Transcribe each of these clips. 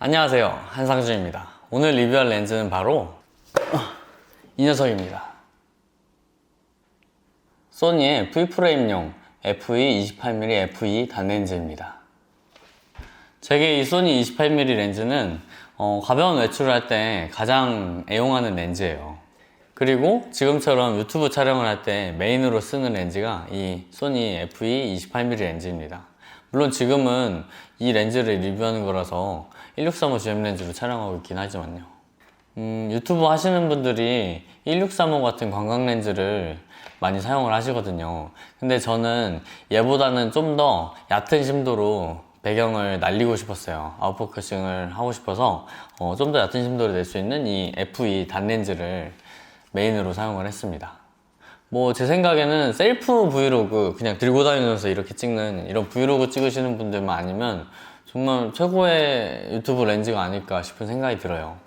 안녕하세요, 한상준입니다. 오늘 리뷰할 렌즈는 바로 이 녀석입니다. 소니의 V프레임용 FE28mm f2 단렌즈입니다. 제게 이 소니 28mm 렌즈는 가벼운 외출을 할 때 가장 애용하는 렌즈예요. 그리고 지금처럼 유튜브 촬영을 할 때 메인으로 쓰는 렌즈가 이 소니 FE28mm 렌즈입니다. 물론 지금은 이 렌즈를 리뷰하는 거라서 1635 GM 렌즈로 촬영하고 있긴 하지만요. 유튜브 하시는 분들이 1635 같은 관광 렌즈를 많이 사용을 하시거든요. 근데 저는 얘보다는 좀 더 얕은 심도로 배경을 날리고 싶었어요. 아웃포커싱을 하고 싶어서 좀 더 얕은 심도를 낼 수 있는 이 FE 단렌즈를 메인으로 사용을 했습니다. 제 생각에는 셀프 브이로그 그냥 들고 다니면서 이렇게 찍는 이런 브이로그 찍으시는 분들만 아니면 정말 최고의 유튜브 렌즈가 아닐까 싶은 생각이 들어요.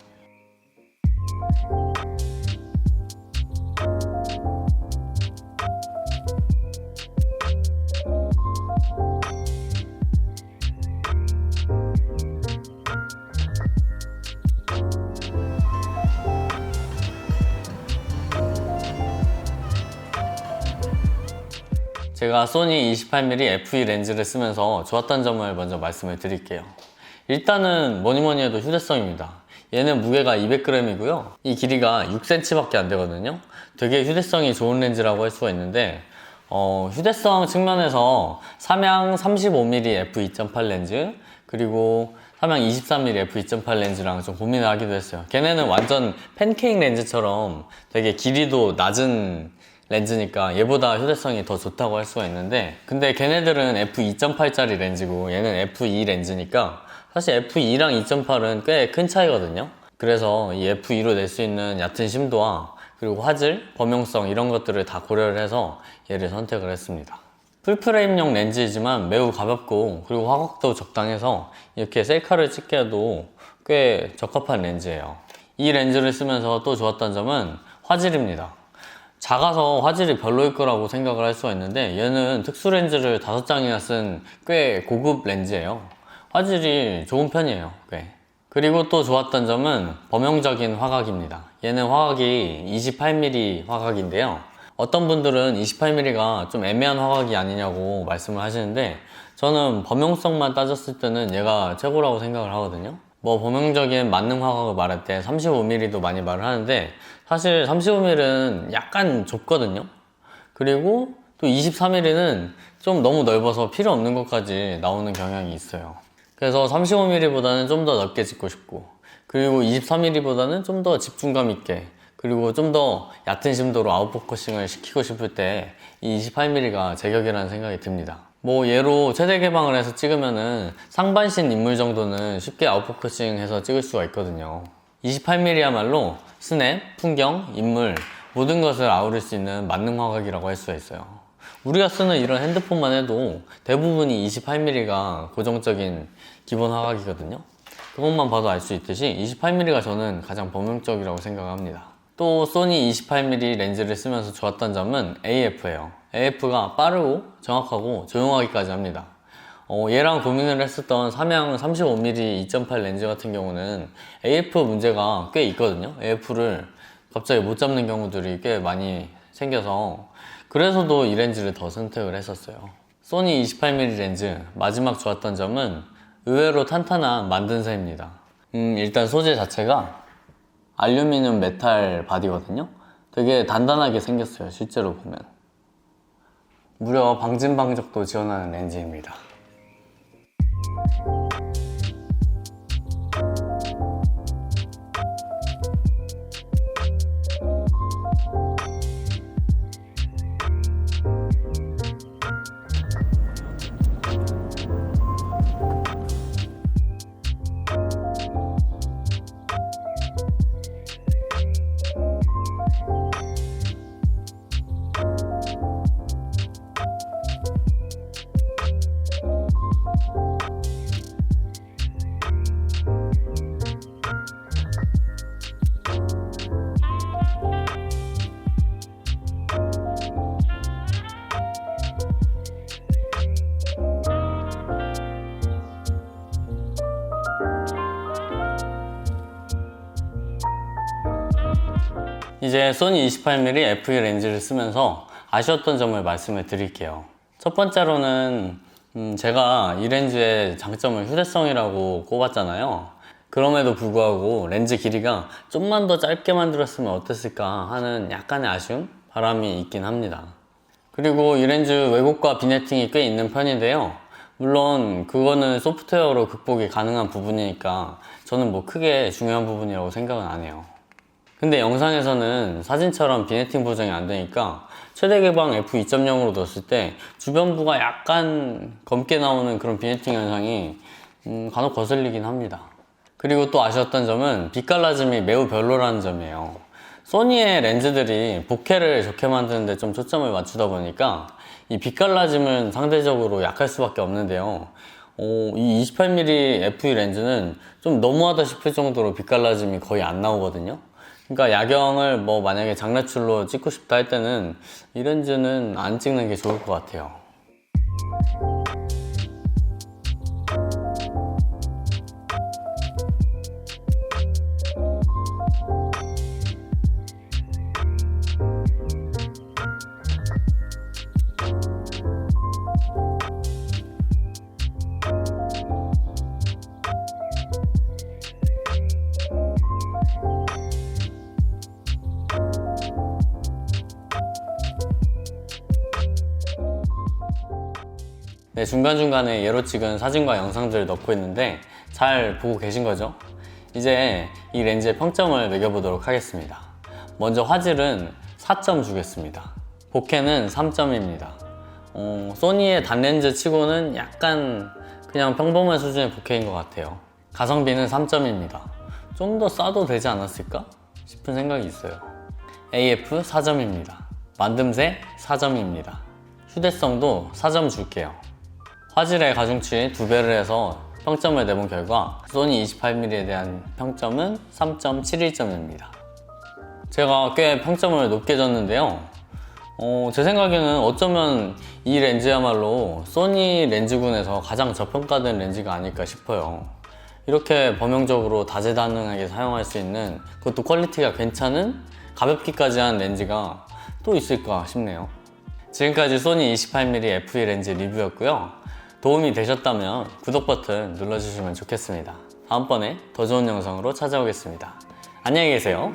제가 소니 28mm f2 렌즈를 쓰면서 좋았던 점을 먼저 말씀을 드릴게요. 일단은 뭐니뭐니 해도 휴대성입니다. 얘는 무게가 200g이고요. 이 길이가 6cm 밖에 안 되거든요. 되게 휴대성이 좋은 렌즈라고 할 수가 있는데 휴대성 측면에서 삼양 35mm f2.8 렌즈 그리고 삼양 23mm f2.8 렌즈랑 좀 고민을 하기도 했어요. 걔네는 완전 팬케이크 렌즈처럼 되게 길이도 낮은 렌즈니까 얘보다 휴대성이 더 좋다고 할 수가 있는데, 근데 걔네들은 f2.8짜리 렌즈고 얘는 f2 렌즈니까 사실 f2랑 2.8은 꽤 큰 차이거든요. 그래서 이 f2로 낼 수 있는 얕은 심도와 그리고 화질, 범용성 이런 것들을 다 고려를 해서 얘를 선택을 했습니다. 풀프레임용 렌즈이지만 매우 가볍고 그리고 화각도 적당해서 이렇게 셀카를 찍기에도 꽤 적합한 렌즈예요. 이 렌즈를 쓰면서 또 좋았던 점은 화질입니다. 작아서 화질이 별로일 거라고 생각을 할 수가 있는데 얘는 특수 렌즈를 5장이나 쓴 꽤 고급 렌즈예요. 화질이 좋은 편이에요, 꽤. 그리고 또 좋았던 점은 범용적인 화각입니다. 얘는 화각이 28mm 화각인데요. 어떤 분들은 28mm가 좀 애매한 화각이 아니냐고 말씀을 하시는데 저는 범용성만 따졌을 때는 얘가 최고라고 생각을 하거든요. 범용적인 만능 화각을 말할 때 35mm도 많이 말을 하는데 사실 35mm는 약간 좁거든요. 그리고 또 23mm는 좀 너무 넓어서 필요 없는 것까지 나오는 경향이 있어요. 그래서 35mm보다는 좀 더 넓게 찍고 싶고 그리고 23mm보다는 좀 더 집중감 있게 그리고 좀 더 얕은 심도로 아웃포커싱을 시키고 싶을 때 이 28mm가 제격이라는 생각이 듭니다. 얘로 최대 개방을 해서 찍으면은 상반신 인물 정도는 쉽게 아웃포커싱 해서 찍을 수가 있거든요. 28mm야말로 스냅, 풍경, 인물 모든 것을 아우를 수 있는 만능 화각이라고 할 수가 있어요. 우리가 쓰는 이런 핸드폰만 해도 대부분이 28mm가 고정적인 기본 화각이거든요. 그것만 봐도 알 수 있듯이 28mm가 저는 가장 범용적이라고 생각합니다. 또 소니 28mm 렌즈를 쓰면서 좋았던 점은 AF예요. AF가 빠르고 정확하고 조용하기까지 합니다. 얘랑 고민을 했었던 삼양 35mm 2.8 렌즈 같은 경우는 AF 문제가 꽤 있거든요. AF를 갑자기 못 잡는 경우들이 꽤 많이 생겨서 그래서도 이 렌즈를 더 선택을 했었어요. 소니 28mm 렌즈 마지막 좋았던 점은 의외로 탄탄한 만든새입니다. 일단 소재 자체가 알루미늄 메탈 바디거든요. 되게 단단하게 생겼어요, 실제로 보면. 무려 방진방적도 지원하는 렌즈입니다. 이제 소니 28mm f2 렌즈를 쓰면서 아쉬웠던 점을 말씀해 드릴게요. 첫 번째로는 제가 이 렌즈의 장점을 휴대성이라고 꼽았잖아요. 그럼에도 불구하고 렌즈 길이가 좀만 더 짧게 만들었으면 어땠을까 하는 약간의 아쉬움? 바람이 있긴 합니다. 그리고 이 렌즈 왜곡과 비네팅이 꽤 있는 편인데요. 물론 그거는 소프트웨어로 극복이 가능한 부분이니까 저는 뭐 크게 중요한 부분이라고 생각은 안 해요. 근데 영상에서는 사진처럼 비네팅 보정이 안 되니까 최대 개방 f2.0으로 넣었을 때 주변부가 약간 검게 나오는 그런 비네팅 현상이 간혹 거슬리긴 합니다. 그리고 또 아쉬웠던 점은 빛 갈라짐이 매우 별로라는 점이에요. 소니의 렌즈들이 보케를 좋게 만드는데 좀 초점을 맞추다 보니까 이 빛 갈라짐은 상대적으로 약할 수밖에 없는데요. 이 28mm f2 렌즈는 좀 너무하다 싶을 정도로 빛 갈라짐이 거의 안 나오거든요. 그러니까 야경을 뭐 만약에 장래출로 찍고 싶다 할 때는 이 렌즈는 안 찍는 게 좋을 것 같아요. 네, 중간중간에 예로 찍은 사진과 영상들을 넣고 있는데 잘 보고 계신 거죠? 이제 이 렌즈의 평점을 매겨보도록 하겠습니다. 먼저 화질은 4점 주겠습니다. 보케는 3점입니다. 소니의 단렌즈 치고는 약간 그냥 평범한 수준의 보케인 것 같아요. 가성비는 3점입니다. 좀 더 싸도 되지 않았을까 싶은 생각이 있어요. AF 4점입니다. 만듦새 4점입니다. 휴대성도 4점 줄게요. 화질의 가중치 2배를 해서 평점을 내본 결과 소니 28mm에 대한 평점은 3.71점입니다. 제가 꽤 평점을 높게 줬는데요. 제 생각에는 어쩌면 이 렌즈야말로 소니 렌즈군에서 가장 저평가된 렌즈가 아닐까 싶어요. 이렇게 범용적으로 다재다능하게 사용할 수 있는, 그것도 퀄리티가 괜찮은 가볍기까지 한 렌즈가 또 있을까 싶네요. 지금까지 소니 28mm f2 렌즈 리뷰였고요. 도움이 되셨다면 구독 버튼 눌러주시면 좋겠습니다. 다음번에 더 좋은 영상으로 찾아오겠습니다. 안녕히 계세요.